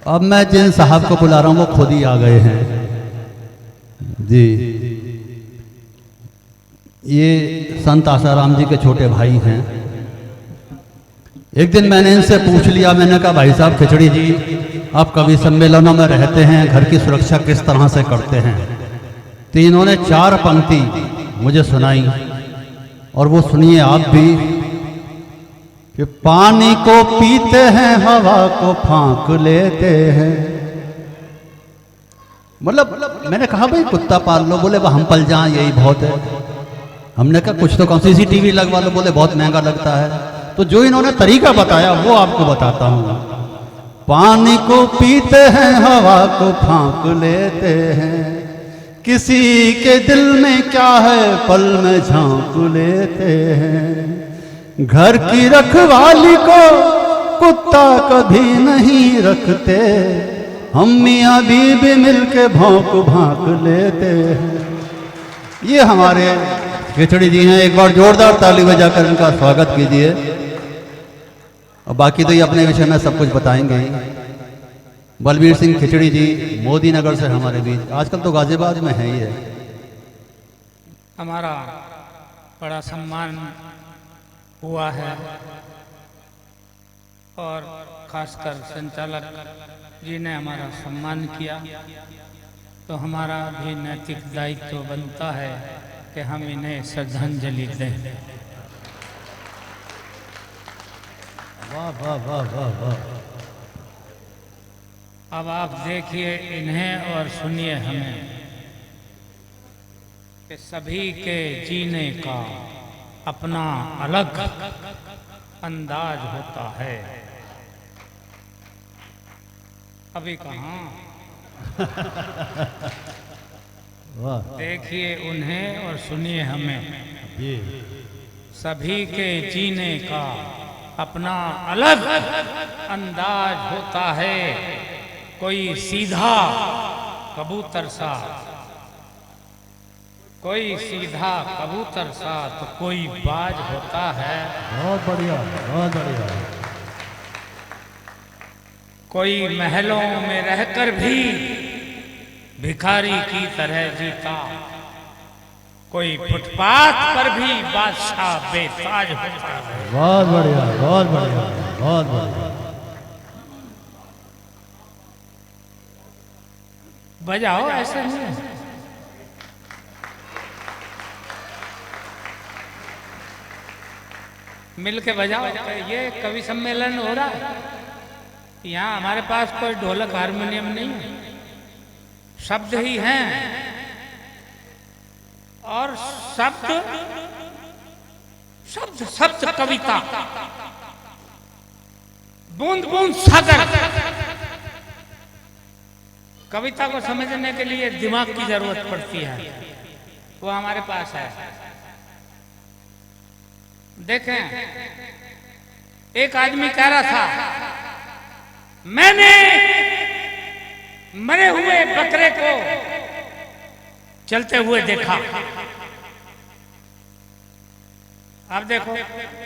अब मैं जिन साहब को बुला रहा हूँ वो खुद ही आ गए हैं जी। ये संत आसाराम जी के छोटे भाई हैं। एक दिन मैंने इनसे पूछ लिया, मैंने कहा भाई साहब खिचड़ी जी, आप कवि सम्मेलनों में रहते हैं, घर की सुरक्षा किस तरह से करते हैं? तो इन्होंने 4 पंक्ति मुझे सुनाई और वो सुनिए आप भी कि पानी को पीते हैं, हवा को फांक लेते हैं। मतलब मैंने कहा भाई कुत्ता पाल लो, बोले हम पल जाएं यही बहुत है। हमने कहा कुछ तो कम CCTV लगवा लो, बोले बहुत महंगा लगता है। तो जो इन्होंने तरीका बताया वो आपको बताता हूं। पानी को पीते हैं, हवा को फांक लेते हैं, किसी के दिल में क्या है पल में झांक लेते हैं। घर की रखवाली को कुत्ता कभी नहीं रखते, हम मियाँ बीबी मिलके भौंक भांक लेते हैं। ये हमारे खिचड़ी जी हैं। एक बार जोरदार ताली बजाकर इनका स्वागत कीजिए। और बाकी तो ये अपने विषय में सब कुछ बताएंगे ही। बलबीर सिंह खिचड़ी जी मोदी नगर से हमारे बीच, आजकल तो गाजियाबाद में है ही है। हमारा बड़ा सम्मान हुआ है और खासकर संचालक जी ने हमारा सम्मान किया, तो हमारा भी नैतिक दायित्व बनता है कि हम इन्हें श्रद्धांजलि दें। वाह वाह वाह वाह वाह। अब आप देखिए इन्हें और सुनिए हमें कि सभी के जीने का अपना अलग अंदाज होता है। अभी कहाँ देखिए उन्हें और सुनिए हमें। सभी के जीने का अपना अलग अंदाज होता है। कोई सीधा कबूतर सा, कोई सीधा कबूतर सा, तो कोई बाज होता है। बहुत बढ़िया, बहुत बढ़िया। कोई महलों में रहकर भी भिखारी की तरह जीता, कोई फुटपाथ पर भी बादशाह बेताज होता है। बहुत बढ़िया, बहुत बढ़िया, बहुत बढ़िया। बजाओ ऐसे नहीं, मिल के बजाओ। ये कवि सम्मेलन हो रहा है, यहाँ हमारे पास कोई ढोलक हारमोनियम नहीं है, शब्द ही हैं और शब्द शब्द शब्द कविता, बूंद बूंद सागर। कविता को समझने के लिए दिमाग की जरूरत पड़ती है, वो हमारे पास है। देखें, एक आदमी कह रहा था मैंने मरे हुए बकरे को चलते हुए देखा। अब देखो,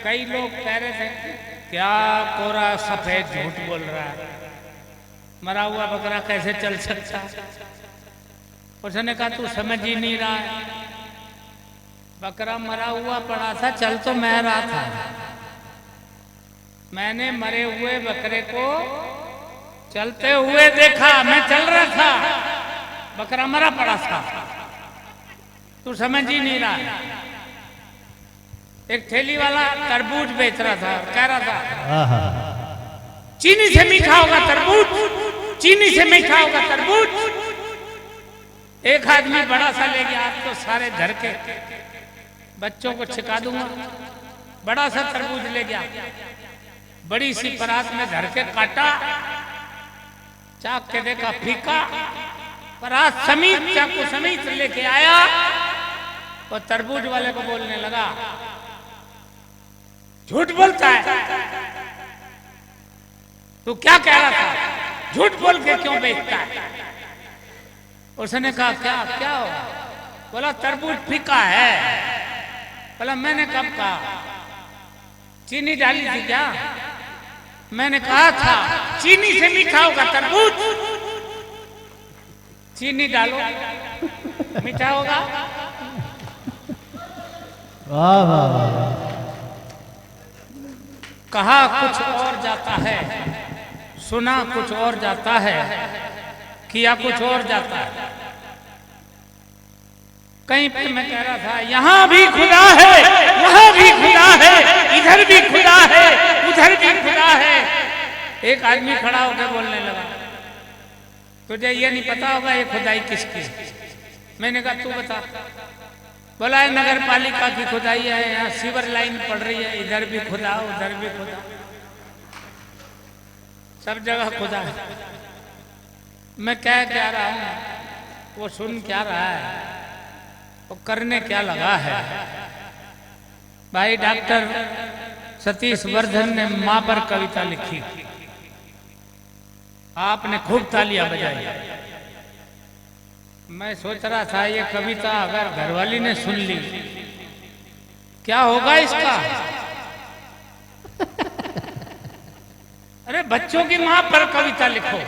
कई लोग कह रहे थे क्या कोरा सफेद झूठ बोल रहा है, मरा हुआ बकरा कैसे चल सकता। उसने कहा तू समझ ही नहीं रहा है, बकरा मरा हुआ पड़ा था, चल तो मैं रहा था। मैंने मरे हुए बकरे को चलते हुए देखा, मैं चल रहा था, बकरा मरा पड़ा था, तू समझ ही नहीं रहा। एक ठेली वाला तरबूज बेच रहा था, कह रहा था चीनी से मीठा होगा तरबूज, चीनी से मीठा होगा तरबूज। एक आदमी बड़ा सा ले गया, आप तो सारे घर के बच्चों को छिका दूंगा। बड़ा सा तरबूज ले गया, बड़ी सी परात में धर के काटा, चाक के देखा फीका, परात समीत चाकू समीत लेके आया और तरबूज वाले को बोलने लगा झूठ बोलता है, तू क्या कह रहा था, झूठ बोल के क्यों बेचता है। उसने कहा क्या क्या होगा, बोला तरबूज फीका है। बोला मैंने कब कहा, चीनी डाली थी क्या, मैंने कहा था चीनी से मीठा होगा तरबूज, चीनी डालो मीठा होगा। वाह वाह वाह। कहा कुछ और जाता है, सुना कुछ और जाता है, किया कुछ और जाता है। कहीं पे मैं कह रहा था यहां भी खुदा है, वहां भी खुदा है, इधर भी खुदा है, उधर भी खुदा है। एक आदमी खड़ा होकर बोलने लगा, तुझे ये नहीं पता होगा ये खुदाई किसकी है? मैंने कहा तू बता। बोला है नगर पालिका की खुदाई है, यहाँ सीवर लाइन पड़ रही है, इधर भी खुदा उधर भी खुदा, सब जगह खुदा है। मैं कह क्या रहा हूं, वो सुन क्या रहा है, वो करने क्या लगा है। भाई डॉक्टर सतीश वर्धन ने मां पर कविता लिखी, आपने खूब तालियां बजाई। मैं सोच रहा था ये कविता अगर घरवाली ने सुन ली क्या होगा इसका। अरे बच्चों की मां पर कविता लिखो,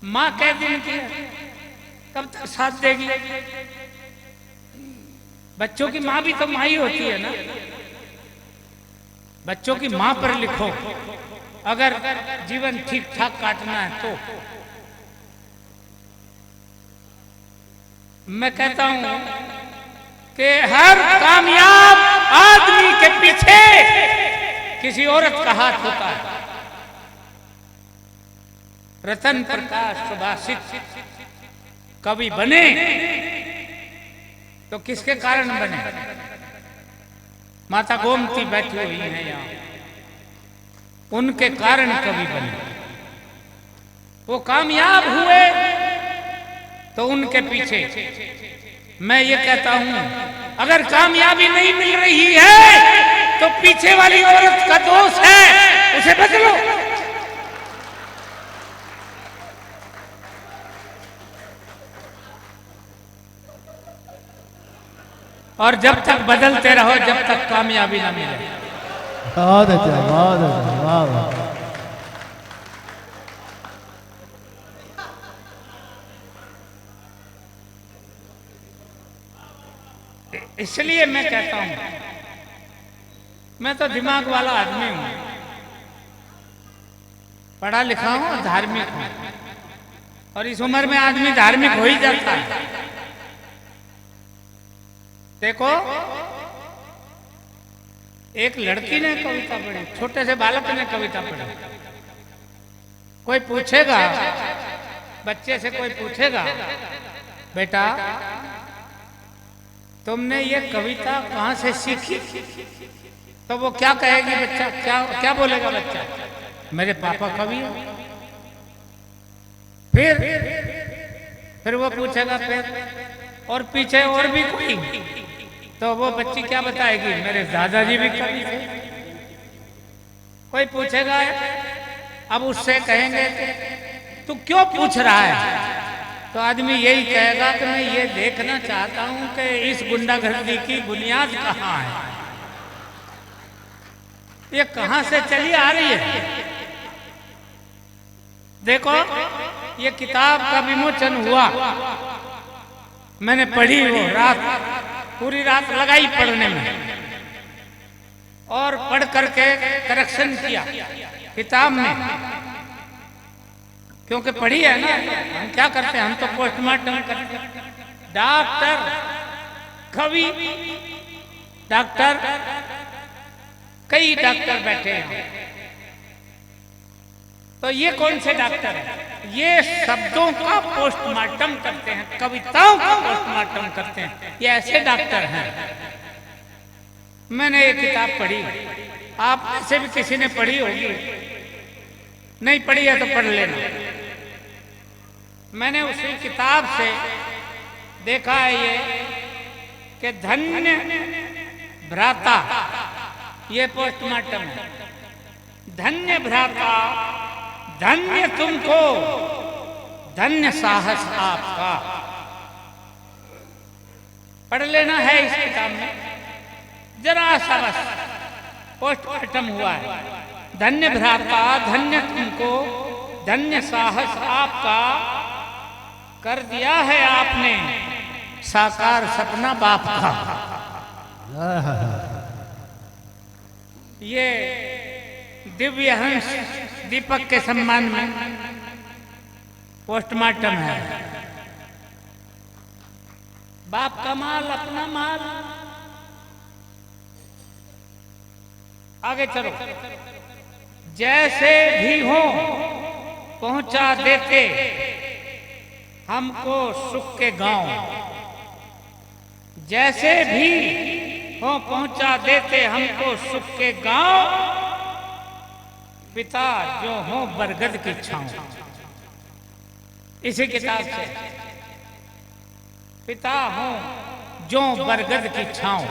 मां कह दिन की कब तक साथ देगी। बच्चों की मां भी तो मां ही होती है ना। बच्चों की मां पर लिखो अगर जीवन ठीक ठाक काटना है तो। मैं कहता हूं कि हर कामयाब आदमी के पीछे किसी औरत का हाथ होता है। रतन प्रकाश सुभाषित कवि बने तो किसके कारण बने? माता गोमती बैठी हुई है यहाँ, उनके कारण कवि बने। वो कामयाब हुए तो उनके पीछे। मैं ये कहता हूं अगर कामयाबी नहीं मिल रही है तो पीछे वाली औरत का दोष है, उसे बदलो। और जब तक बदलते रहो जब तक कामयाबी ना मिले। बहुत अच्छा, बहुत अच्छा, वाह वाह। इसलिए मैं कहता हूं मैं तो दिमाग वाला आदमी हूं, पढ़ा लिखा हूं और धार्मिक हूं, और इस उम्र में आदमी धार्मिक हो ही जाता है। देखो एक लड़की ने कविता पढ़ी, छोटे से बालक ने कविता पढ़ी। कोई पूछेगा, बच्चे से कोई पूछेगा बेटा तुमने ये कविता कहां से सीखी, तो वो क्या कहेगी बच्चा, क्या क्या बोलेगा बच्चा? मेरे पापा कवि हैं। फिर वो पूछेगा फिर और पीछे और भी कोई, तो वो बच्ची क्या बताएगी? मेरे दादाजी भी कवि थे। कोई पूछेगा, अब उससे कहेंगे तू क्यों पूछ रहा है, तो आदमी यही कहेगा कि मैं ये देखना चाहता हूं कि इस गुंडागर्दी की बुनियाद कहां है, ये कहां से चली आ रही है। देखो ये किताब का विमोचन हुआ, मैंने पढ़ी, वो रात पूरी रात लगाई पढ़ने में, और पढ़ करके करेक्शन किया किताब में, क्योंकि पढ़ी है ना। हम क्या करते हैं, हम तो पोस्टमार्टम करते हैं। डॉक्टर कवि डॉक्टर, कई डॉक्टर बैठे हैं, तो ये कौन से डॉक्टर हैं? ये शब्दों का पोस्टमार्टम करते हैं, कविताओं का पोस्टमार्टम करते हैं, ये ऐसे डॉक्टर हैं। मैंने ये किताब पढ़ी, आप ऐसे भी किसी ने पढ़ी होगी, नहीं पढ़ी है तो पढ़ लेना। मैंने उसी किताब से देखा है ये कि धन्य भ्राता, ये पोस्टमार्टम है। धन्य भ्राता, धन्य तुमको, धन्य साहस आपका। पढ़ लेना है इस किताब में, जरा सा बस पोस्टमार्टम हुआ है। धन्य भ्राता, धन्य तुमको, धन्य साहस आपका, कर दिया है आपने साकार सपना बाप का। ये दिव्य हंस दीपक के सम्मान में पोस्टमार्टम है। बाप का माल अपना माल। आगे चलो। जैसे भी हो पहुंचा देते हमको सुख के गांव। जैसे भी हो पहुंचा देते हमको सुख के गांव। पिता जो हो बरगद की छांव। इसी किताब से पिता हो जो बरगद की छांव।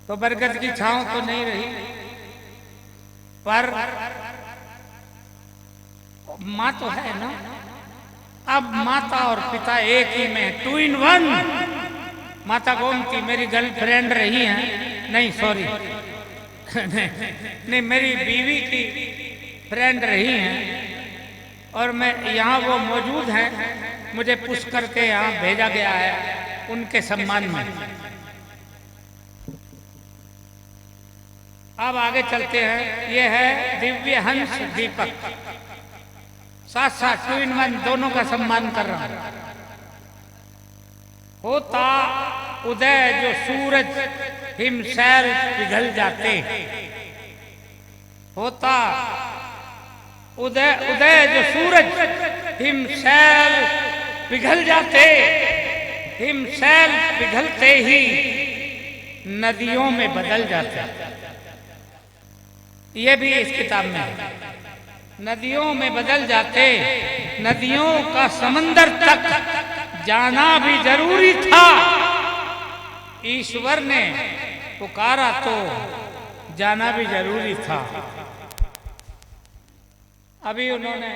तो बरगद की छांव तो नहीं रही, पर माँ तो है ना। अब माता और पिता एक ही में, 2 in 1। माता गोमती मेरी गर्लफ्रेंड रही हैं, नहीं सॉरी नहीं मेरी बीवी की फ्रेंड रही हैं, और मैं यहाँ वो मौजूद हैं, मुझे पुश करके यहाँ भेजा गया है उनके सम्मान में। अब आगे चलते हैं। ये है दिव्य हंस दीपक, साथ साथ 2 in 1 दोनों का सम्मान कर रहा हूं। होता उदय जो सूरज हिमशैल पिघल जाते। होता उदय उदय जो सूरज हिमशैल पिघल जाते। हिमशैल पिघलते ही नदियों में बदल जाते। ये भी इस किताब में है। नदियों में बदल जाते। नदियों का समंदर तक जाना भी जरूरी था। ईश्वर ने पुकारा तो जाना भी जरूरी था। अभी उन्होंने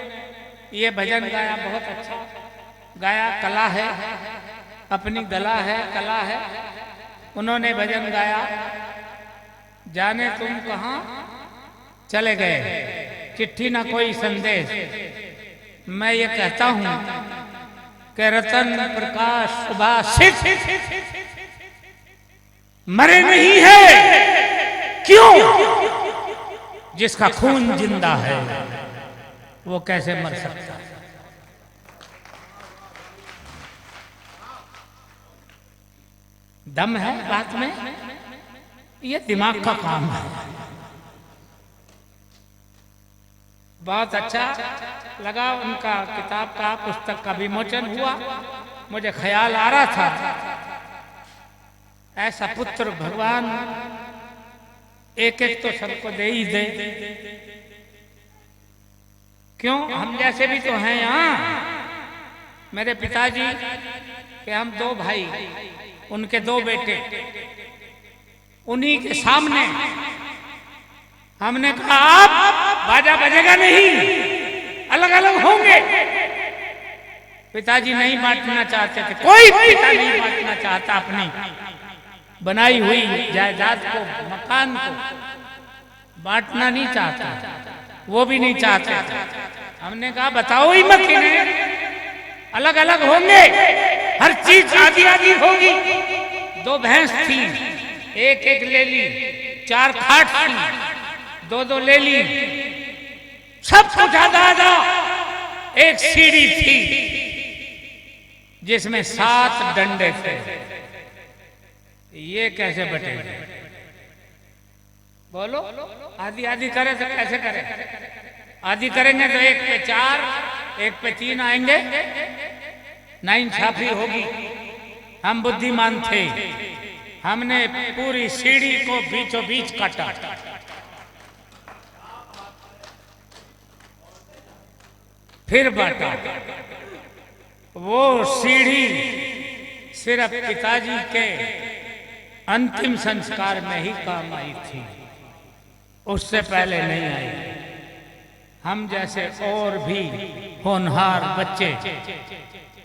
ये भजन गाया, बहुत अच्छा गाया। कला है, अपनी गला है, कला है। उन्होंने भजन गाया, जाने तुम कहाँ चले गए, चिट्ठी ना कोई संदेश। मैं ये कहता हूं कि रतन प्रकाश सुभाषित मरे नहीं है। क्यों? जिसका खून जिंदा है वो कैसे मर सकता है? दम है बात में, ये दिमाग का काम है। बहुत अच्छा लगा उनका किताब का, पुस्तक का विमोचन हुआ। मुझे ख्याल आ रहा था ऐसा पुत्र भगवान एक एक तो सबको दे ही दे। क्यों? हम जैसे भी तो हैं यहाँ। मेरे पिताजी के हम 2 भाई, उनके 2 बेटे, उन्हीं के सामने हमने कहा आप बाजा बजेगा नहीं, अलग अलग होंगे। पिताजी नहीं बांटना चाहते थे। कोई पिता नहीं बांटना चाहता अपनी बनाई हुई जायदाद को, मकान को बांटना नहीं चाहता, वो भी नहीं चाहते थे। हमने कहा बताओ ही मत इन्हें, अलग अलग होंगे, हर चीज आधी आधी होगी। 2 भैंस थी, एक एक ले ली। 4 खाट थी, 2 ले ली। सब कुछ आधा आधा। एक सीढ़ी थी जिसमें 7 डंडे थे। ये कैसे बटेंगे? बोलो, आधी आधी करे तो कैसे करें? आधी करेंगे तो 1 पे 4, 1 पे 3 आएंगे, नाइंसाफी होगी। हम बुद्धिमान थे, हमने पूरी सीढ़ी को बीचों बीच काटा। फिर बांटा। वो सीढ़ी सिर्फ पिताजी के अंतिम संस्कार में ही काम आई थी, उससे पहले नहीं आई। हम जैसे और भी होनहार बच्चे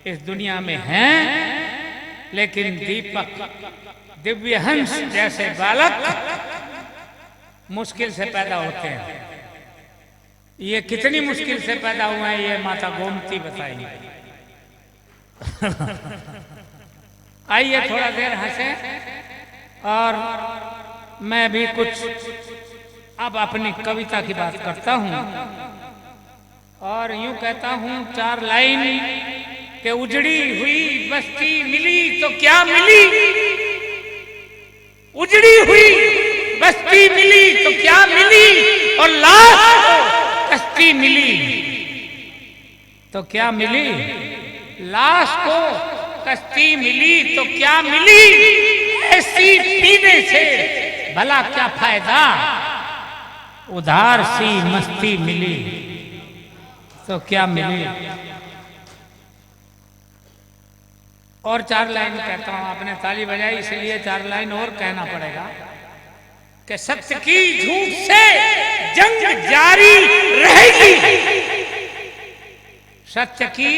इस दुनिया में हैं, लेकिन दीपक दिव्य हंस जैसे बालक मुश्किल से पैदा होते हैं। ये कितनी मुश्किल से पैदा हुए हैं ये माता गोमती बताइए। आइए थोड़ा देर हंसे और मैं भी कुछ अब अपनी कविता की बात करता हूं और यूं कहता हूं 4 लाइन के उजड़ी हुई बस्ती मिली तो क्या मिली, उजड़ी हुई बस्ती मिली तो क्या मिली और लाश को कश्ती मिली तो क्या मिली, लाश को कश्ती मिली तो क्या मिली, ऐसी पीने से भला क्या फायदा, उधार सी मस्ती मिली तो क्या मिली। और 4 लाइन कहता हूं, आपने ताली बजाई इसलिए 4 लाइन और कहना पड़ेगा कि सत्य की झूठ से जंग जारी रहेगी, सत्य की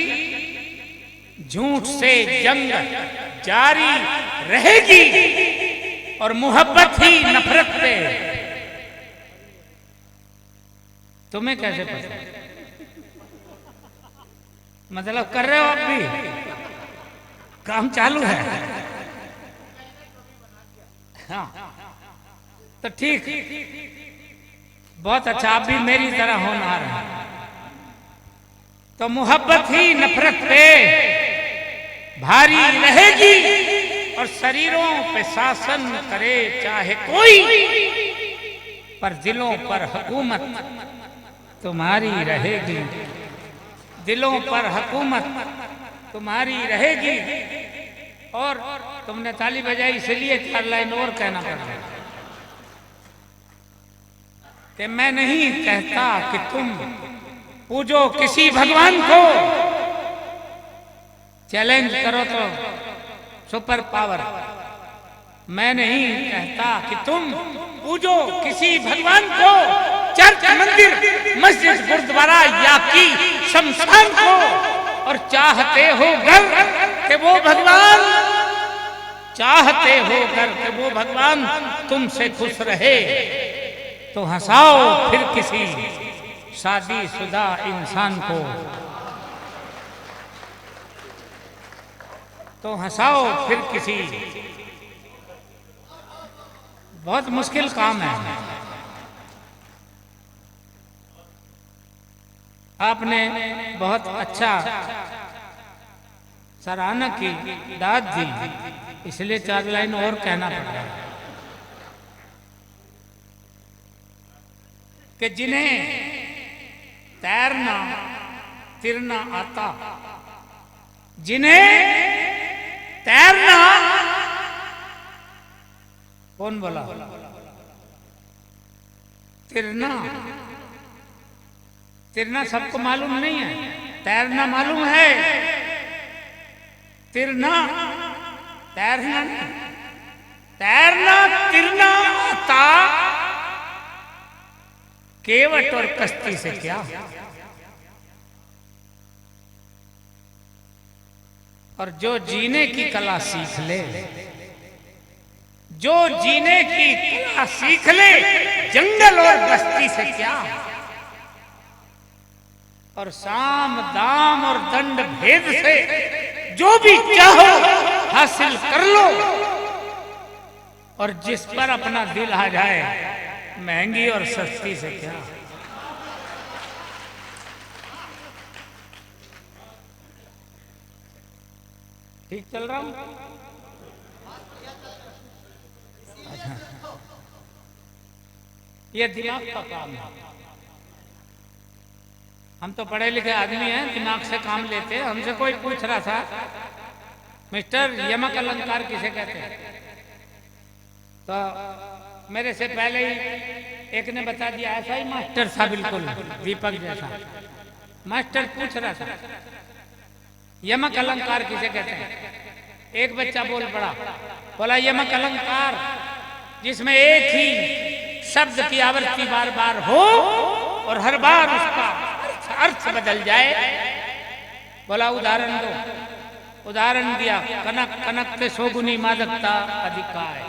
झूठ से जंग जारी रहेगी और मोहब्बत ही नफरत पे। तुम्हें कैसे पता, मतलब कर रहे हो आप भी, काम चालू है। हाँ तो ठीक, बहुत अच्छा, आप भी मेरी तरह होनहार हैं। तो मोहब्बत ही नफरत पे भारी रहेगी और शरीरों पे शासन करे चाहे कोई, पर दिलों पर हुकूमत तुम्हारी रहेगी, दिलों पर हुकूमत तुम्हारी रहेगी। और तुमने ताली बजाई इसलिए 4 लाइन और कहना पड़ता कि मैं नहीं कहता कि तुम पूजो किसी भगवान को, चैलेंज करो तो सुपर पावर। मैं नहीं कहता कि तुम पूजो किसी भगवान को, चर्च मंदिर मस्जिद गुरुद्वारा या की शमशान को, और चाहते हो घर कि वो भगवान, चाहते हो घर कि वो भगवान तुमसे खुश रहे, तो हंसाओ फिर किसी शादीशुदा इंसान को, तो हंसाओ फिर किसी। बहुत मुश्किल काम है। आपने बहुत अच्छा सराहना की, दाद दी, इसलिए 4 लाइन और कहना पड़ा कि जिन्हें तैरना तिरना आता, जिन्हें तैरना, कौन बोला, तिरना, तिरना सबको मालूम नहीं है, तैरना मालूम है, तिरना तैरना नहीं, तैरना तिरना आता, केवट और कश्ती से क्या। और जो जीने की कला सीख ले, जो जीने की कला सीख ले, जंगल और बस्ती से क्या। और साम दाम और दंड भेद से जो भी चाहो हासिल कर लो, और जिस पर अपना दिल आ जाए, महंगी और सस्ती से क्या। ठीक चल रहा हूं? अच्छा। ये दिमाग का काम है। हम तो पढ़े लिखे आदमी हैं, दिमाग से काम लेते हैं। हमसे कोई पूछ रहा था, मिस्टर यमक अलंकार किसे कहते हैं, तो मेरे से पहले ही एक ने बता दिया। ऐसा ही मास्टर था, बिल्कुल दीपक जैसा मास्टर पूछ रहा था यमक अलंकार किसे कहते हैं। एक बच्चा बोल पड़ा, बोला यमक अलंकार जिसमें एक ही शब्द की आवृत्ति बार बार हो और हर बार उसका अर्थ बदल जाए। बोला उदाहरण दो। उदाहरण दिया, कनक कनक के सोगुनी मादकता अधिकाय।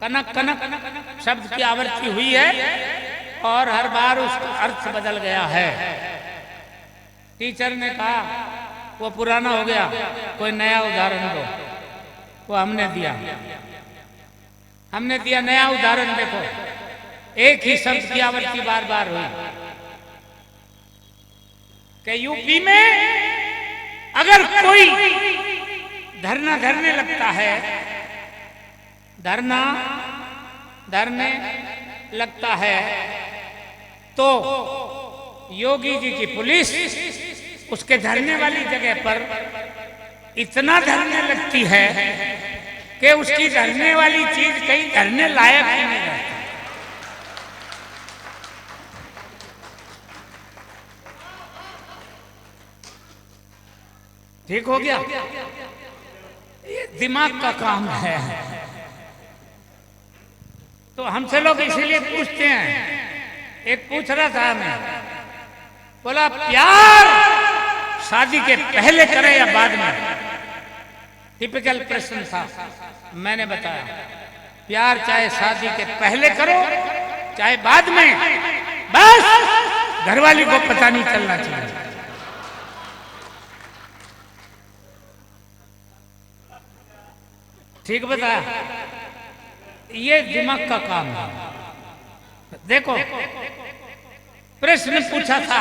कनक कनक शब्द की आवृत्ति हुई है और हर बार उसका अर्थ बदल गया है। टीचर ने कहा वो पुराना हो गया, कोई नया उदाहरण दो। वो हमने दिया नया उदाहरण। देखो, एक ही शब्द की आवृत्ति बार बार हुई कि यूपी में अगर कोई धरना धरने लगता है, धरने लगता है, तो योगी जी की पुलिस उसके धरने वाली जगह पर इतना धरने लगती है कि उसकी धरने वाली चीज कहीं धरने लायक ही नहीं रहती। ठीक हो गया? ये दिमाग का काम है। तो हमसे लोग इसीलिए पूछते हैं। एक पूछ रहा था हमें, बोला प्यार शादी के पहले करें या बाद में? टिपिकल प्रश्न था। मैंने बताया प्यार चाहे शादी के पहले करो चाहे बाद में, बस घरवाली को पता नहीं चलना चाहिए। ठीक बताया? ये दिमाग का काम है। देखो, प्रश्न पूछा था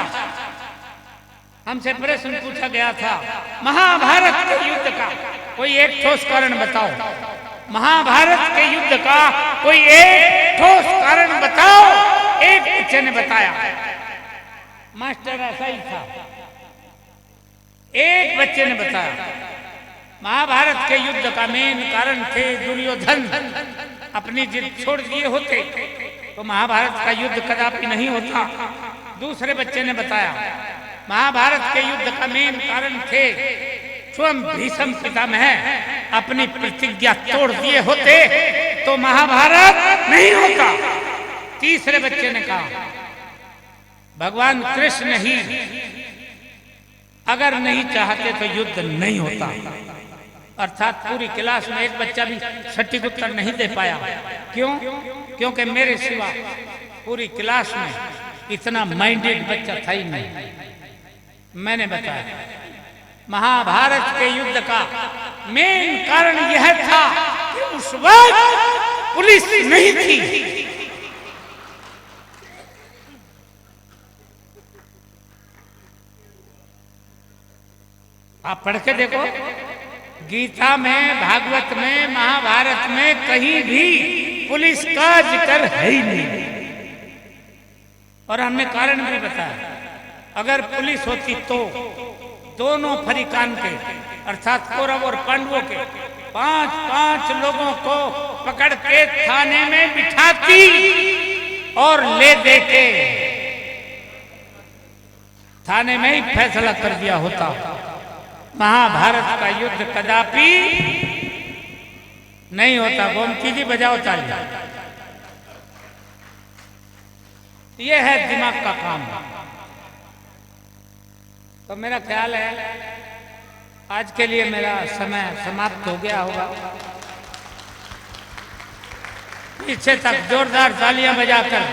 हमसे, प्रश्न पूछा गया था महाभारत के युद्ध का कोई एक ठोस कारण बताओ। महाभारत के युद्ध का कोई एक ठोस कारण बताओ। एक बच्चे ने बताया। मास्टर ऐसा ही था। एक बच्चे ने बताया महाभारत के युद्ध का मेन कारण थे दुर्योधन। अपनी जिद छोड़ दिए होते तो महाभारत का युद्ध कदापि नहीं होता। दूसरे बच्चे ने बताया महाभारत के युद्ध का मेन कारण थे स्वयं भीष्म पितामह, अपनी प्रतिज्ञा तोड़ दिए होते तो महाभारत नहीं होता। तीसरे बच्चे ने कहा भगवान कृष्ण ही अगर नहीं चाहते तो युद्ध नहीं होता। अर्थात पूरी क्लास में एक बच्चा भी सटीक उत्तर नहीं दे पाया। क्यों? क्योंकि मेरे सिवा पूरी क्लास में इतना माइंडेड बच्चा था ही नहीं। मैंने बताया महाभारत के युद्ध का मेन कारण यह था कि उस वक्त पुलिस नहीं थी। आप पढ़ के देखो, गीता में, भागवत में, महाभारत में कहीं भी पुलिस का जिक्र है ही नहीं। और हमने कारण भी बताया, अगर पुलिस होती तो दोनों फरीकान के अर्थात कौरव और पांडवों के 5-5 लोगों को पकड़ के थाने में बिठाती और ले देके थाने में ही फैसला कर दिया होता। महाभारत का युद्ध कदापि नहीं होता। गोमती जी बजाओ ताली। ये है दिमाग का काम। तो मेरा ख्याल है आज के लिए मेरा समय समाप्त हो गया होगा। पीछे तक जोरदार तालियां बजाकर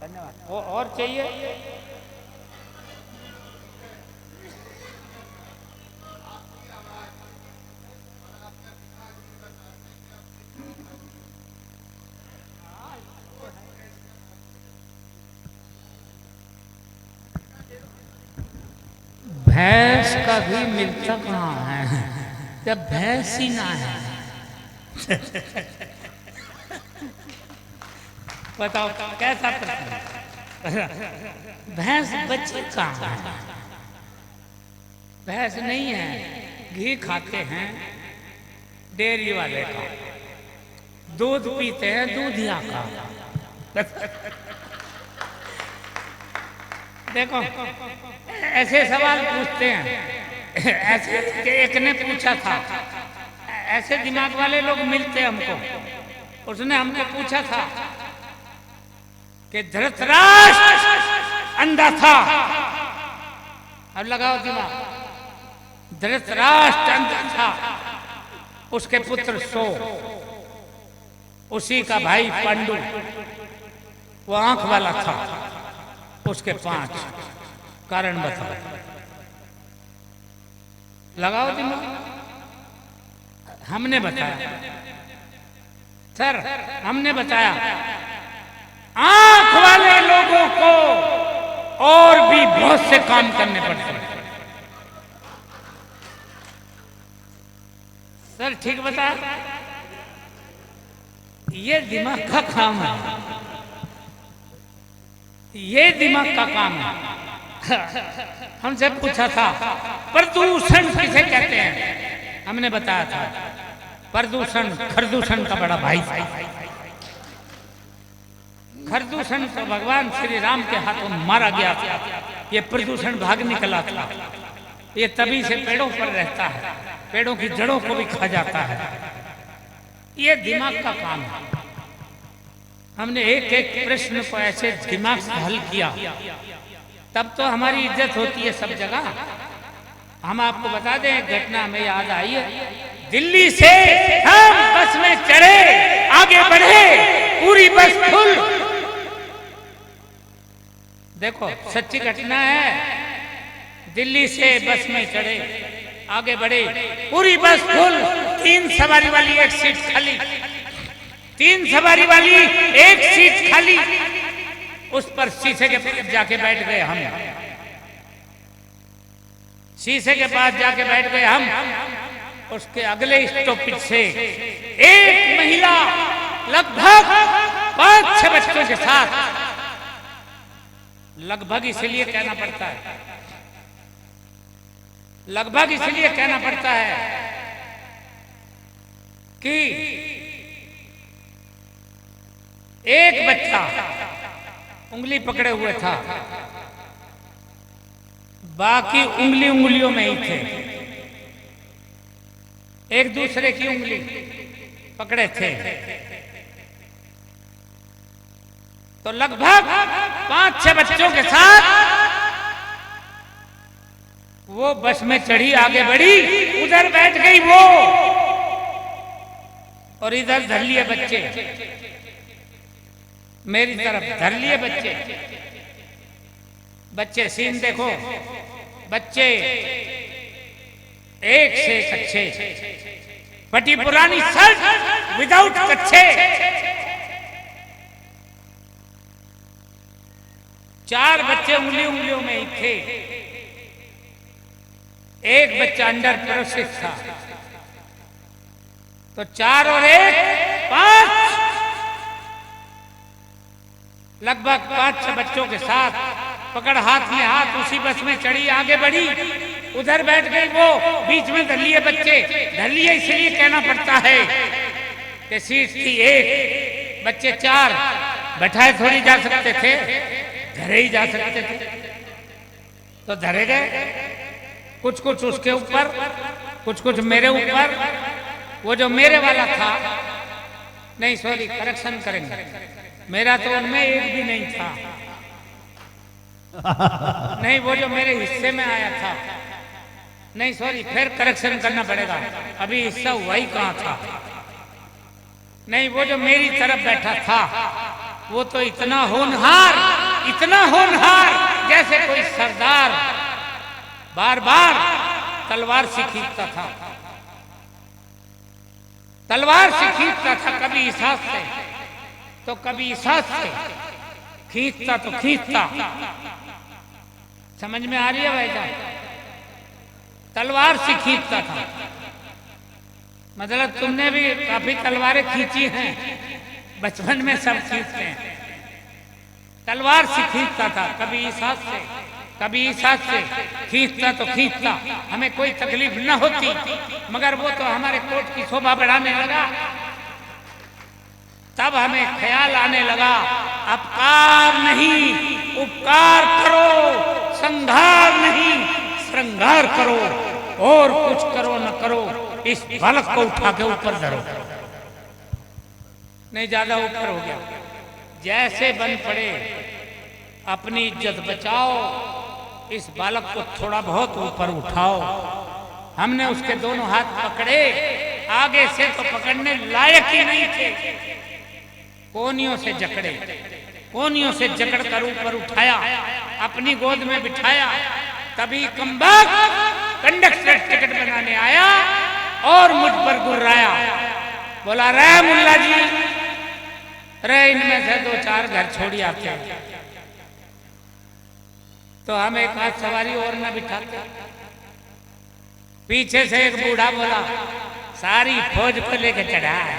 धन्यवाद। और चाहिए? भैंस का भी मिलता कहाँ है जब भैंस ही ना है। बताओ कैसा प्रश्न? भैंस बच्चे कहाँ है? भैंस नहीं है, घी खाते हैं डेयरी वाले का, दूध पीते हैं दूधिया का। देखो ऐसे सवाल पूछते हैं। ऐसे एक ने पूछा था, ऐसे दिमाग वाले लोग मिलते हमको। उसने हमने पूछा था कि धृतराष्ट्र अंधा था। अब लगाओ दिमाग, धृतराष्ट्र अंधा था, उसके पुत्र 100, उसी का भाई पांडु वो आंख वाला था, उसके 5। कारण बताओ, लगाओ दिमाग। हमने बताया सर, हमने बताया आंख वाले लोगों को और भी बहुत से काम करने पड़ते हैं। सर ठीक बताया, ये दिमाग का काम है, ये दिमाग का काम है। हमसे पूछा था प्रदूषण किसे कहते हैं, हमने बताया था प्रदूषण खरदूषण का बड़ा भाई। खरदूषण तो भगवान श्री राम के हाथों मारा गया था, ये प्रदूषण भाग निकला था। ये तभी से पेड़ों पर रहता है, पेड़ों की जड़ों को भी खा जाता है। ये दिमाग का काम है। हमने एक एक प्रश्न को ऐसे दिमाग से हल किया, तब तो हमारी इज्जत होती है सब जगह। हम आपको बता दें, एक घटना हमें याद आई है। दिल्ली से हम बस में चढ़े, आगे बढ़े, पूरी बस फुल। देखो सच्ची घटना है। दिल्ली से बस में चढ़े, आगे बढ़े, पूरी बस फुल, 3 सवारी वाली एक सीट खाली, 3 सवारी वाली एक सीट खाली। उस पर शीशे के पास जाके बैठ गए हम, शीशे के पास जाके बैठ गए हम। उसके अगले स्टॉपेज से एक महिला लगभग 5-6 बच्चों के साथ, लगभग इसलिए कहना पड़ता है, लगभग इसलिए कहना पड़ता है कि एक बच्चा उंगली पकड़े हुए था, बाकी उंगलियों में ही थे, एक दूसरे की उंगली पकड़े थे। तो लगभग 5-6 बच्चों के साथ वो बस में चढ़ी, आगे बढ़ी, उधर बैठ गई वो, और इधर धर लिए बच्चे, मेरी तरफ धर लिए बच्चे। बच्चे सीन देखो, बच्चे एक से कच्चे, फटी पुरानी शर्ट विदाउट कच्चे, 4 बच्चे उंगलियों में ही थे। एक बच्चा अंडर प्रोसेस था। तो 4 और 1 5, लगभग 5-6 बच्चों के साथ पकड़ हाथ में हाथ उसी बस में चढ़ी, आगे बढ़ी, उधर बैठ गई वो, बीच में धर लिए बच्चे। धर लिए इसलिए कहना पड़ता है कि सीट थी 1, बच्चे 4, बैठाए थोड़ी जा सकते थे, धरे ही जा सकते थे, तो धरे गए। कुछ कुछ उसके ऊपर, कुछ कुछ मेरे ऊपर। वो जो मेरे वाला था, नहीं सॉरी करेक्शन करेंगे, मेरा तो उनमें एक भी नहीं था, नहीं वो जो मेरे हिस्से में आया था, नहीं सॉरी फिर करेक्शन करना पड़ेगा, अभी हिस्सा हुआ ही कहाँ था। नहीं वो जो मेरी तरफ बैठा था, वो तो इतना होनहार जैसे कोई सरदार बार बार तलवार से खींचता था, तलवार से खींचता था, कभी इस हाथ से तो कभी इस हाथ से, खींचता तो खींचता। समझ में आ रही है भाईजान? तलवार से खींचता था, मतलब तुमने भी काफी तलवारें खींची हैं, बचपन में सब खींचते हैं। तलवार से खींचता था, कभी इस हाथ से कभी इस हाथ से, खींचता तो खींचता, हमें कोई तकलीफ न होती, मगर वो तो हमारे कोट की शोभा बढ़ाने लगा। तब हमें ख्याल आने लगा, अपकार नहीं उपकार करो, संघार नहीं श्रृंगार करो, और कुछ करो न करो, इस बालक को उठा के ऊपर धरो। नहीं ज्यादा ऊपर हो गया, जैसे बन पड़े अपनी इज्जत बचाओ, इस बालक को थोड़ा बहुत ऊपर उठाओ। हमने उसके दोनों हाथ पकड़े, आगे से तो पकड़ने लायक ही नहीं थे, कोनियों से जकड़े, कोनियों से जकड़ कर ऊपर उठाया, अपनी गोद में बिठाया। तभी कमबख्त कंडक्टर टिकट बनाने आया और मुझ पर गुर्राया, बोला रे मुल्ला जी, रे इनमें से 2-4 घर छोड़ी आते हैं। तो हम एक हाथ सवारी और न बिठाते। पीछे से एक बूढ़ा बोला, सारी फौज को लेके चढ़ा है,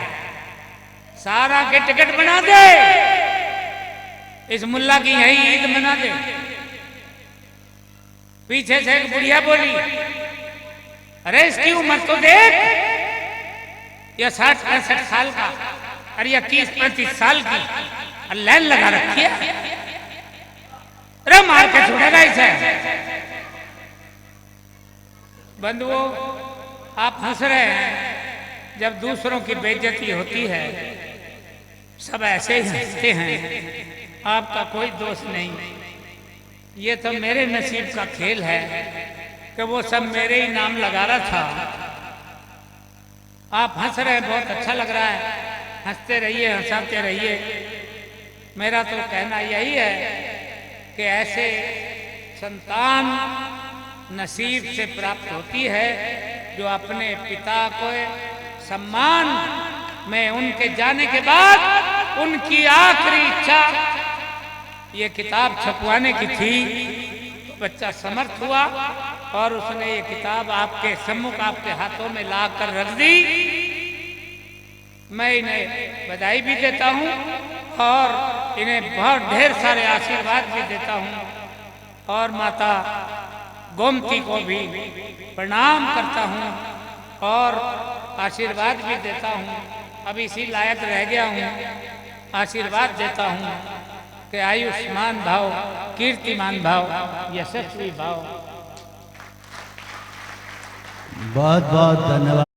सारा के टिकट बना दे, इस मुल्ला की यही ईद मना दे। पीछे से एक बुढ़िया बोली, अरे इसकी उम्र तो देख, यह 60-65 साल का, अरे यह 30-35 साल की, लाइन लगा रखी है, अरे मार के छोड़ेगा इसे। बंधुओं, आप हंस रहे हैं, जब दूसरों की बेइज्जती होती है सब ऐसे ही हंसते हैं, आपका कोई दोष नहीं। ये तो मेरे नसीब का खेल है कि वो सब मेरे ही नाम लगा रहा था। आप हंस रहे हैं, बहुत अच्छा लग रहा है, हंसते रहिए, हंसाते रहिए। मेरा तो कहना यही है कि ऐसे संतान नसीब से प्राप्त होती है जो अपने पिता को सम्मान में उनके जाने के बाद उनकी आखिरी इच्छा ये किताब छपवाने की थी, तो बच्चा समर्थ हुआ और उसने ये किताब आपके सम्मुख, आपके हाथों में ला कर रख दी। मैं इन्हें बधाई भी देता हूँ और इन्हें बहुत ढेर सारे आशीर्वाद भी देता हूँ और माता गोमती को भी प्रणाम करता हूँ और आशीर्वाद भी देता हूँ। अब इसी लायक रह गया हूँ, आशीर्वाद देता हूँ कि आयुष्मान भाव, कीर्तिमान भाव, यशस्वी भाव। बहुत बहुत धन्यवाद।